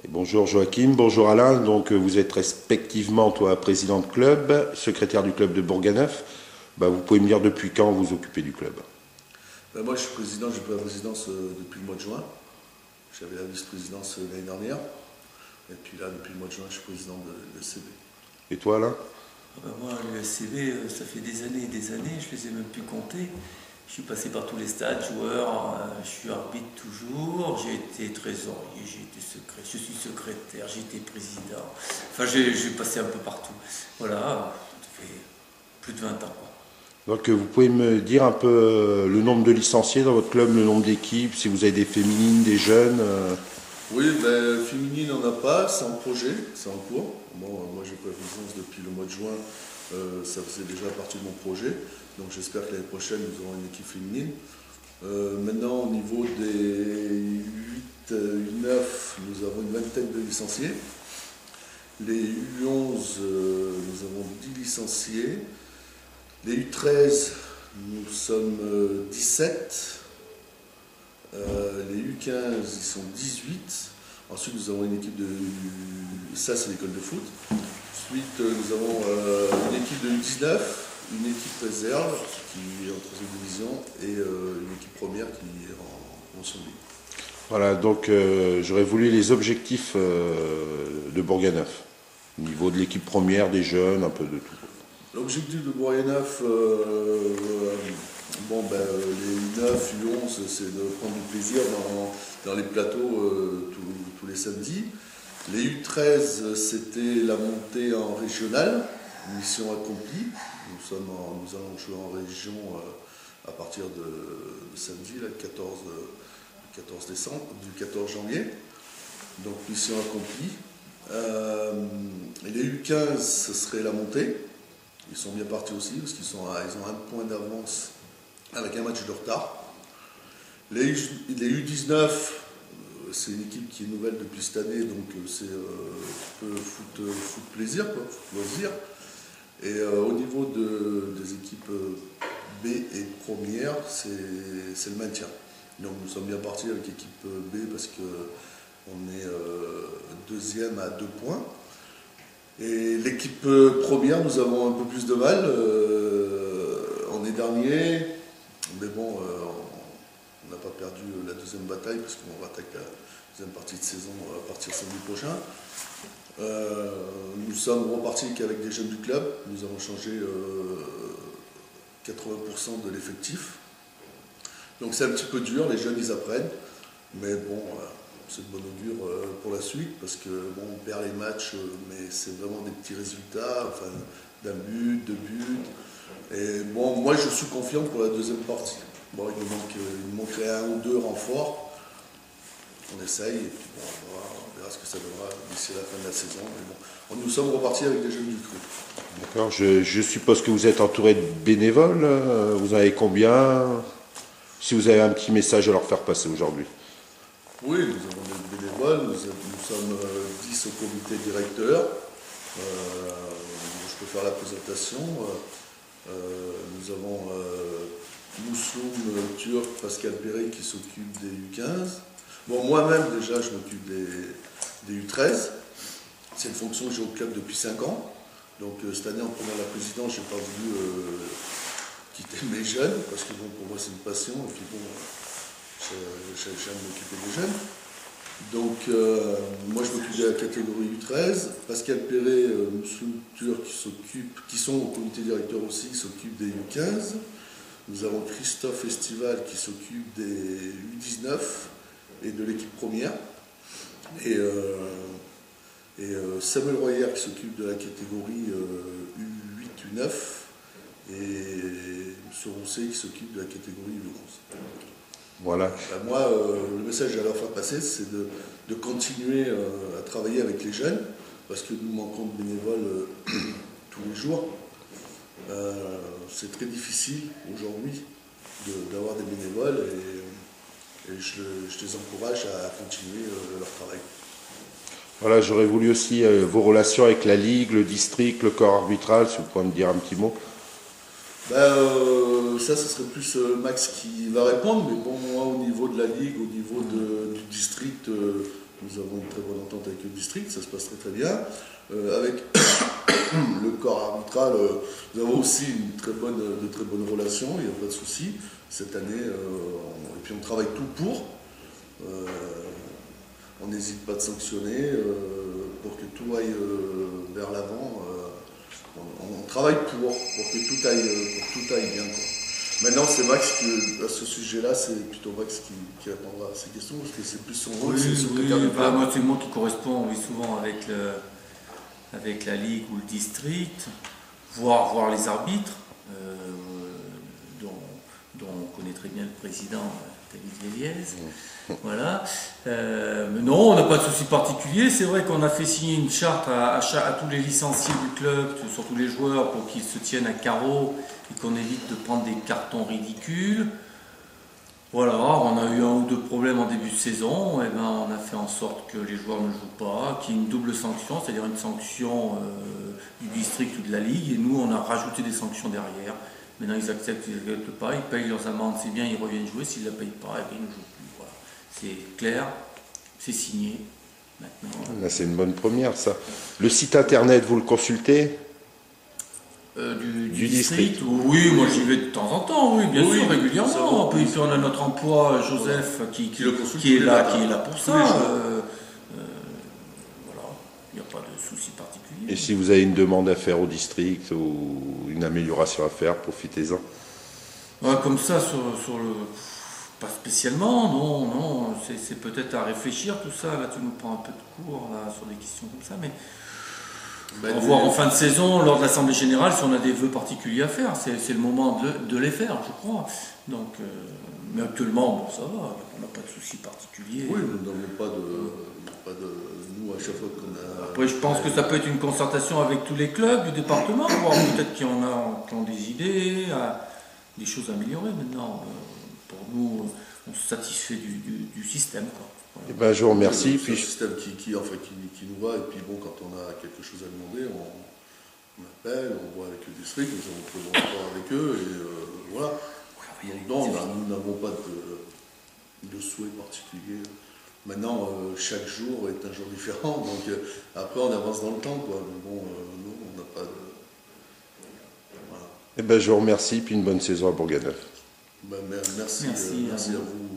Et bonjour Joachim, bonjour Alain. Donc vous êtes respectivement toi président de club, secrétaire du club de Bourganeuf. Vous pouvez me dire depuis quand vous occupez du club? Moi, je suis président, j'ai pris la présidence depuis le mois de juin. J'avais la vice-présidence l'année dernière. Et puis là, depuis le mois de juin, je suis président de l'ESCB. Et toi Alain? Moi, l'USCB, ça fait des années et des années, je ne les ai même plus comptés. Je suis passé par tous les stades, joueur, je suis arbitre toujours, j'ai été trésorier, j'ai été secrétaire, je suis secrétaire, j'ai été président. Enfin, j'ai passé un peu partout. Voilà, ça fait plus de 20 ans, quoi. Donc vous pouvez me dire un peu le nombre de licenciés dans votre club, le nombre d'équipes, si vous avez des féminines, des jeunes Oui, féminine, on n'a pas, c'est en projet, c'est en cours. Bon, moi, j'ai pris la présidence depuis le mois de juin, ça faisait déjà partie de mon projet. Donc j'espère que l'année prochaine, nous aurons une équipe féminine. Maintenant, au niveau des 8, U9, nous avons une vingtaine de licenciés. Les U11, nous avons 10 licenciés. Les U13, nous sommes 17. Les U15, ils sont 18. Ensuite, nous avons une équipe de... Ça, c'est l'école de foot. Ensuite, nous avons une équipe de U19, une équipe réserve qui est en troisième division et une équipe première qui est en seconde ligue. Voilà, donc j'aurais voulu les objectifs de Bourganeuf, au niveau de l'équipe première, des jeunes, un peu de tout. L'objectif de Bourganeuf, les 9, U11, c'est de prendre du plaisir dans les plateaux tous les samedis. Les U13, c'était la montée en régional, mission accomplie. Nous allons jouer en région à partir de samedi, le 14 décembre, du 14 janvier. Donc mission accomplie. Les U15, ce serait la montée. Ils sont bien partis aussi parce qu'ils ont un point d'avance avec un match de retard. Les U19, c'est une équipe qui est nouvelle depuis cette année, donc c'est foot plaisir, quoi, foot loisir. Et au niveau des équipes B et première, c'est le maintien. Donc nous sommes bien partis avec l'équipe B parce qu'on est deuxième à 2 points. Et l'équipe première, nous avons un peu plus de mal. On est dernier, mais bon, on n'a pas perdu la deuxième bataille parce qu'on attaque la deuxième partie de saison à partir samedi prochain. Nous sommes repartis qu'avec des jeunes du club. Nous avons changé 80% de l'effectif. Donc c'est un petit peu dur, les jeunes ils apprennent, mais bon, c'est de bon augure pour la suite parce que bon, on perd les matchs, mais c'est vraiment des petits résultats, enfin d'un but, 2 buts. Et bon, moi je suis confiant pour la deuxième partie. Bon, il manquerait 1 ou 2 renforts. On essaye et puis bon, on verra ce que ça donnera d'ici la fin de la saison. Mais bon, nous sommes repartis avec des jeunes du club. D'accord, je suppose que vous êtes entouré de bénévoles, vous en avez combien? Si vous avez un petit message à leur faire passer aujourd'hui. Oui, nous avons des bénévoles, nous sommes 10 au comité directeur. Je peux faire la présentation. Nous avons Moussoum, Turc, Pascal Perret qui s'occupe des U15. Bon, moi-même déjà, je m'occupe des U13. C'est une fonction que j'ai au club depuis 5 ans. Donc cette année, en prenant la présidence, je n'ai pas voulu quitter mes jeunes, parce que bon, pour moi c'est une passion, et puis bon, j'aime m'occuper des jeunes. Donc moi je m'occupe de la catégorie U13, Pascal Perret, Moussoum, Turc qui sont au comité directeur aussi, s'occupent des U15. Nous avons Christophe Estival qui s'occupe des U19 et de l'équipe première. Et Samuel Royer qui s'occupe de la catégorie U8, U9. Et M. Rousset qui s'occupe de la catégorie U11. Voilà. Moi, le message que j'ai à leur faire passer, c'est de continuer à travailler avec les jeunes, parce que nous manquons de bénévoles tous les jours. C'est très difficile aujourd'hui d'avoir des bénévoles et je les encourage à continuer leur travail. Voilà, j'aurais voulu aussi vos relations avec la Ligue, le district, le corps arbitral, si vous pouvez me dire un petit mot. Ça, ce serait plus Max qui va répondre, mais bon, moi, au niveau de la Ligue, au niveau du district, Nous avons une très bonne entente avec le district, ça se passe très très bien. Avec le corps arbitral, nous avons aussi de très bonnes relations, il n'y a pas de souci. Cette année, et puis on travaille tout pour. On n'hésite pas de sanctionner pour que tout aille vers l'avant. On travaille pour que tout aille bien, quoi. Maintenant, c'est Max qui, à ce sujet-là, c'est plutôt Max qui répondra à ces questions, parce que c'est plus son rôle, c'est le secrétaire du club. Moi, c'est moi qui correspond souvent avec la Ligue ou le district, voir les arbitres, dont on connaît très bien le président, David Véliez. Voilà. Mais non, on n'a pas de souci particulier. C'est vrai qu'on a fait signer une charte à tous les licenciés du club, surtout les joueurs, pour qu'ils se tiennent à carreau et qu'on évite de prendre des cartons ridicules. Voilà, on a eu un ou deux problèmes en début de saison. Et ben, on a fait en sorte que les joueurs ne jouent pas, qu'il y ait une double sanction, c'est-à-dire une sanction du district ou de la ligue. Et nous, on a rajouté des sanctions derrière. Maintenant, ils acceptent, ils n'acceptent pas, ils payent leurs amendes, c'est bien, ils reviennent jouer. S'ils ne la payent pas, eh bien, ils ne jouent plus. Voilà. C'est clair, c'est signé. Maintenant, Là, c'est une bonne première, ça. Le site internet, vous le consultez? Du district. Oui, moi j'y vais de temps en temps, oui, bien sûr, régulièrement. Puis on a notre emploi, Joseph, qui est là pour ça. Voilà, il n'y a pas de souci particulier. Et si vous avez une demande à faire au district ou une amélioration à faire, profitez-en. Ouais, comme ça, sur le... Pas spécialement, non. C'est peut-être à réfléchir tout ça. Là, tu nous prends un peu de cours là, sur des questions comme ça, mais... On va voir en fin de saison, lors de l'Assemblée Générale, si on a des vœux particuliers à faire. C'est le moment de les faire, je crois. Donc, mais actuellement, bon, ça va, on n'a pas de soucis particuliers. Oui, nous n'avons pas de... Nous, à chaque fois qu'on a... Après, je pense que ça peut être une concertation avec tous les clubs du département, voir peut-être qu'il y en a qui ont des idées, des choses à améliorer maintenant. Pour nous, on se satisfait du système, quoi. Eh ben, je vous remercie. C'est un système qui nous va, et puis bon, quand on a quelque chose à demander, on appelle, on voit avec le district, nous avons pris bon rapport avec eux, et voilà. Donc, non, nous n'avons pas de souhait particulier. Maintenant, chaque jour est un jour différent, donc après on avance dans le temps, quoi. Mais bon, nous, on n'a pas de... Voilà. Eh ben, je vous remercie, puis une bonne saison à Bourganeuf. Ben, merci à à vous.